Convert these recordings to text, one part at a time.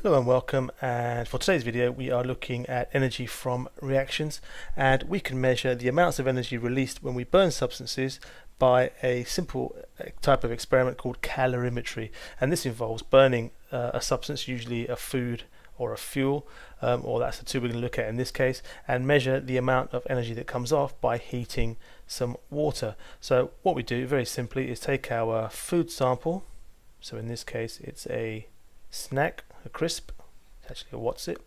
Hello and welcome, and for today's video we are looking at energy from reactions, and we can measure the amounts of energy released when we burn substances by a simple type of experiment called calorimetry. And this involves burning a substance, usually a food or a fuel, or that's the two we're going to look at in this case, and measure the amount of energy that comes off by heating some water. So what we do very simply is take our food sample, so in this case it's a snack, a crisp, it's actually a what's it,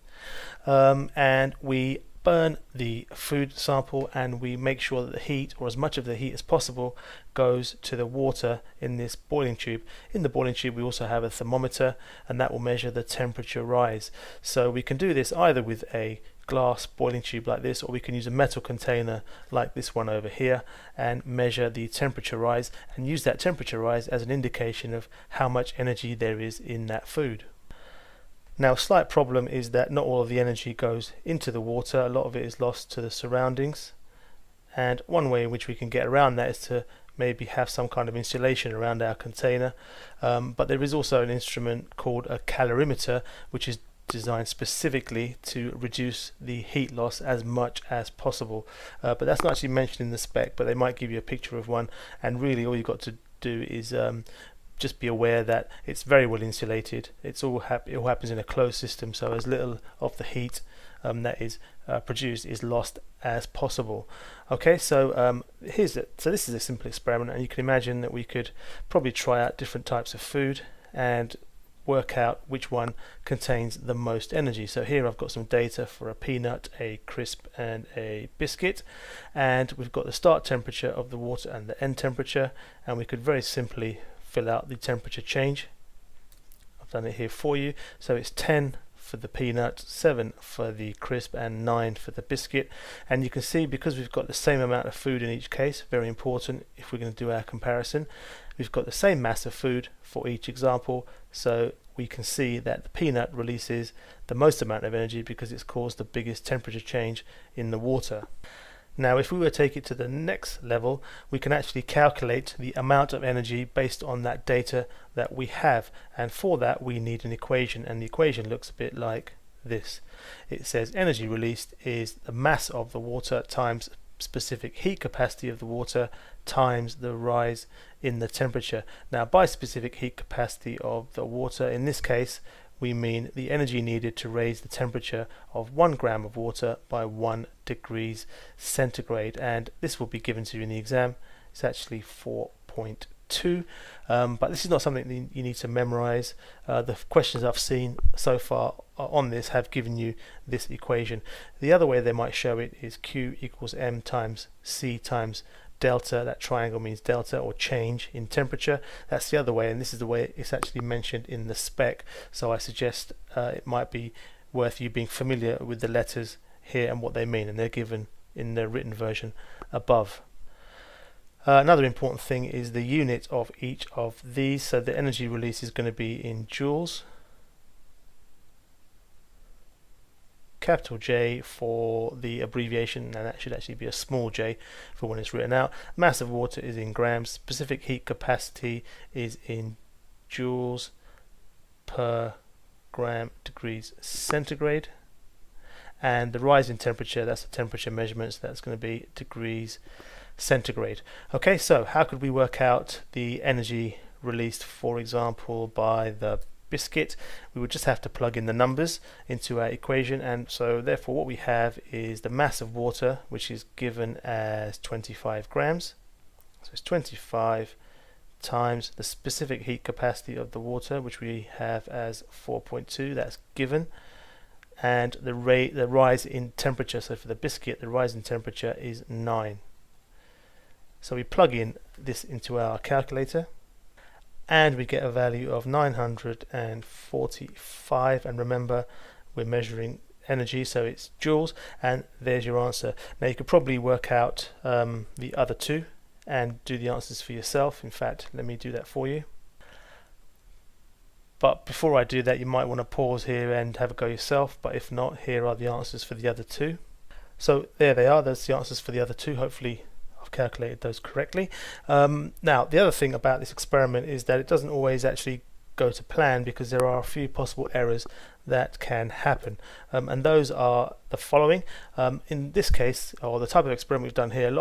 and we burn the food sample and we make sure that the heat, or as much of the heat as possible, goes to the water in this boiling tube. In the boiling tube we also have a thermometer, and that will measure the temperature rise. So we can do this either with a glass boiling tube like this, or we can use a metal container like this one over here and measure the temperature rise and use that temperature rise as an indication of how much energy there is in that food. Now, a slight problem is that not all of the energy goes into the water. A lot of it is lost to the surroundings, and one way in which we can get around that is to maybe have some kind of insulation around our container, but there is also an instrument called a calorimeter, which is designed specifically to reduce the heat loss as much as possible, but that's not actually mentioned in the spec, but they might give you a picture of one, and really all you've got to do is just be aware that it's very well insulated. It all happens in a closed system, so as little of the heat that is produced is lost as possible. Okay, so this is a simple experiment, and you can imagine that we could probably try out different types of food and work out which one contains the most energy. So here I've got some data for a peanut, a crisp and a biscuit, and we've got the start temperature of the water and the end temperature, and we could very simply fill out the temperature change. I've done it here for you. So it's 10 for the peanut, 7 for the crisp and 9 for the biscuit, and you can see, because we've got the same amount of food in each case, very important if we're going to do our comparison, we've got the same mass of food for each example, so we can see that the peanut releases the most amount of energy because it's caused the biggest temperature change in the water. Now, if we were to take it to the next level, we can actually calculate the amount of energy based on that data that we have, and for that we need an equation, and the equation looks a bit like this. It says energy released is the mass of the water times specific heat capacity of the water times the rise in the temperature. Now, by specific heat capacity of the water, in this case we mean the energy needed to raise the temperature of 1 gram of water by 1 degrees centigrade, and this will be given to you in the exam. It's actually 4.2, but this is not something that you need to memorize. The questions I've seen so far on this have given you this equation. The other way they might show it is Q equals M times C times delta. That triangle means delta, or change in temperature. That's the other way, and this is the way it's actually mentioned in the spec, so I suggest it might be worth you being familiar with the letters here and what they mean, and they're given in the written version above. Another important thing is the unit of each of these. So the energy release is going to be in joules, capital J for the abbreviation, and that should actually be a small j for when it's written out. Mass of water is in grams, specific heat capacity is in joules per gram degrees centigrade, and the rise in temperature, that's the temperature measurements, that's going to be degrees centigrade. Okay, so how could we work out the energy released, for example, by the biscuit? We would just have to plug in the numbers into our equation, and so therefore what we have is the mass of water, which is given as 25 grams. So it's 25 times the specific heat capacity of the water, which we have as 4.2, that's given, and the rise in temperature. So for the biscuit, the rise in temperature is 9. So we plug in this into our calculator, and we get a value of 945, and remember we're measuring energy, so it's joules, and there's your answer. Now you could probably work out the other two and do the answers for yourself. In fact, let me do that for you. But before I do that, you might want to pause here and have a go yourself, but if not, here are the answers for the other two. So there they are, there's the answers for the other two. Hopefully I've calculated those correctly. Now the other thing about this experiment is that it doesn't always actually go to plan, because there are a few possible errors that can happen, and those are the following. In this case, or the type of experiment we've done here,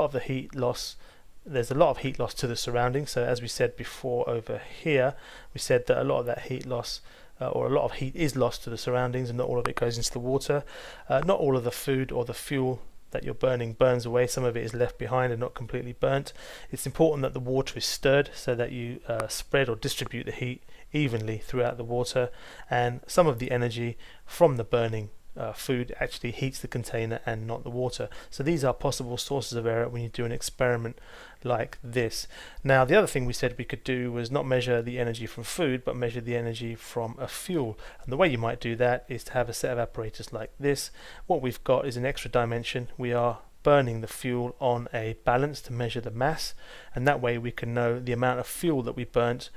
there's a lot of heat loss to the surroundings. So as we said before over here, we said that a lot of that heat loss or a lot of heat is lost to the surroundings, and not all of it goes into the water. Not all of the food or the fuel that you're burning burns away. Some of it is left behind and not completely burnt. It's important that the water is stirred so that you spread or distribute the heat evenly throughout the water, and some of the energy from the burning food actually heats the container and not the water. So these are possible sources of error when you do an experiment like this. Now, the other thing we said we could do was not measure the energy from food, but measure the energy from a fuel. And the way you might do that is to have a set of apparatus like this. What we've got is an extra dimension. We are burning the fuel on a balance to measure the mass, and that way we can know the amount of fuel that we burnt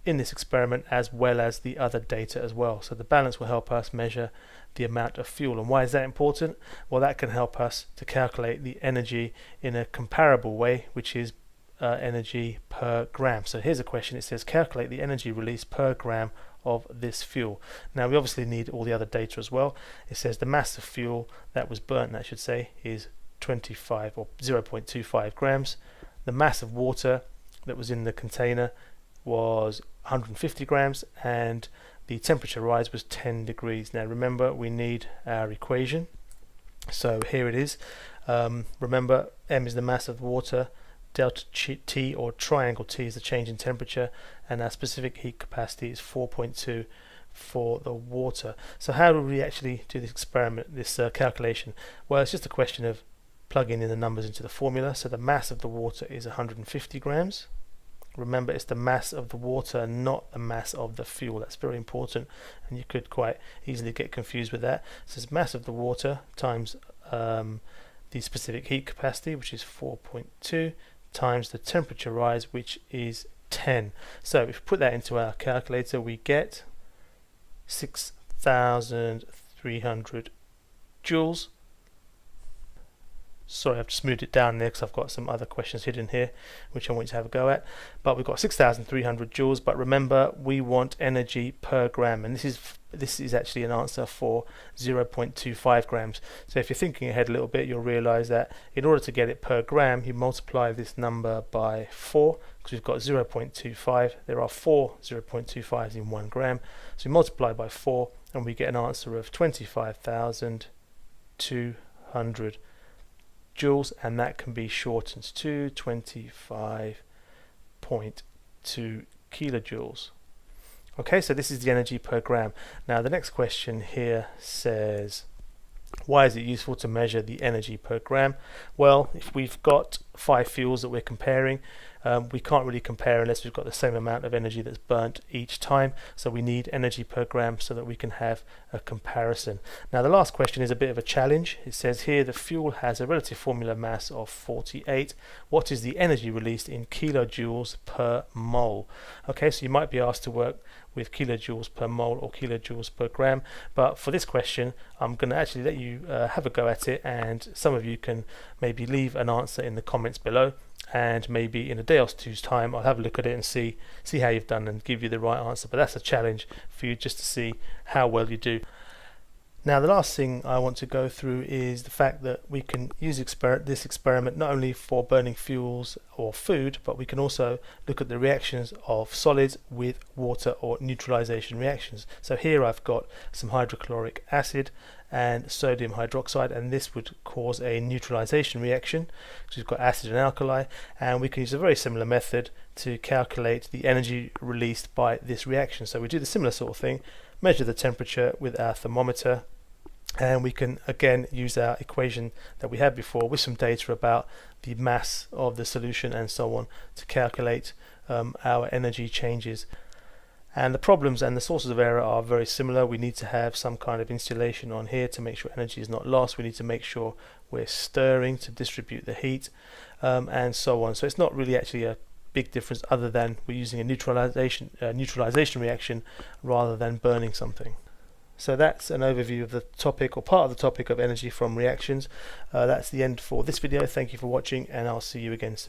in this experiment, as well as the other data as well. So the balance will help us measure the amount of fuel. And why is that important? Well, that can help us to calculate the energy in a comparable way, which is energy per gram. So here's a question. It says calculate the energy released per gram of this fuel. Now we obviously need all the other data as well. It says the mass of fuel that was burnt, I should say, is 25 or 0.25 grams. The mass of water that was in the container was 150 grams, and the temperature rise was 10 degrees. Now remember, we need our equation, so here it is. Remember, M is the mass of water, delta T or triangle T is the change in temperature, and our specific heat capacity is 4.2 for the water. So how do we actually do this experiment, this calculation? Well, it's just a question of plugging in the numbers into the formula. So the mass of the water is 150 grams. Remember, it's the mass of the water, not the mass of the fuel. That's very important, and you could quite easily get confused with that. So it's mass of the water times the specific heat capacity, which is 4.2, times the temperature rise, which is 10. So if we put that into our calculator, we get 6,300 joules. Sorry, I've just moved it down there because I've got some other questions hidden here which I want you to have a go at. But we've got 6,300 joules, but remember, we want energy per gram, and this is actually an answer for 0.25 grams. So if you're thinking ahead a little bit, you'll realize that in order to get it per gram, you multiply this number by 4, because we've got 0.25. There are 4 0.25s in 1 gram. So we multiply by 4 and we get an answer of 25,200 joules, and that can be shortened to 25.2 kilojoules. Okay, so this is the energy per gram. Now the next question here says, why is it useful to measure the energy per gram? Well, if we've got 5 fuels that we're comparing, we can't really compare unless we've got the same amount of energy that's burnt each time. So we need energy per gram so that we can have a comparison. Now the last question is a bit of a challenge. It says here the fuel has a relative formula mass of 48. What is the energy released in kilojoules per mole? Okay, so you might be asked to work with kilojoules per mole or kilojoules per gram, but for this question I'm going to actually let you have a go at it, and some of you can maybe leave an answer in the comments below, and maybe in a day or two's time I'll have a look at it and see how you've done and give you the right answer. But that's a challenge for you, just to see how well you do. Now the last thing I want to go through is the fact that we can use this experiment not only for burning fuels or food, but we can also look at the reactions of solids with water or neutralization reactions. So here I've got some hydrochloric acid and sodium hydroxide, and this would cause a neutralization reaction. So we've got acid and alkali, and we can use a very similar method to calculate the energy released by this reaction. So we do the similar sort of thing, measure the temperature with our thermometer, and we can again use our equation that we had before with some data about the mass of the solution and so on to calculate our energy changes. And the problems and the sources of error are very similar. We need to have some kind of insulation on here to make sure energy is not lost. We need to make sure we're stirring to distribute the heat, and so on. So it's not really actually a big difference, other than we're using a neutralization reaction rather than burning something. So that's an overview of the topic, or part of the topic, of energy from reactions. That's the end for this video. Thank you for watching, and I'll see you again soon.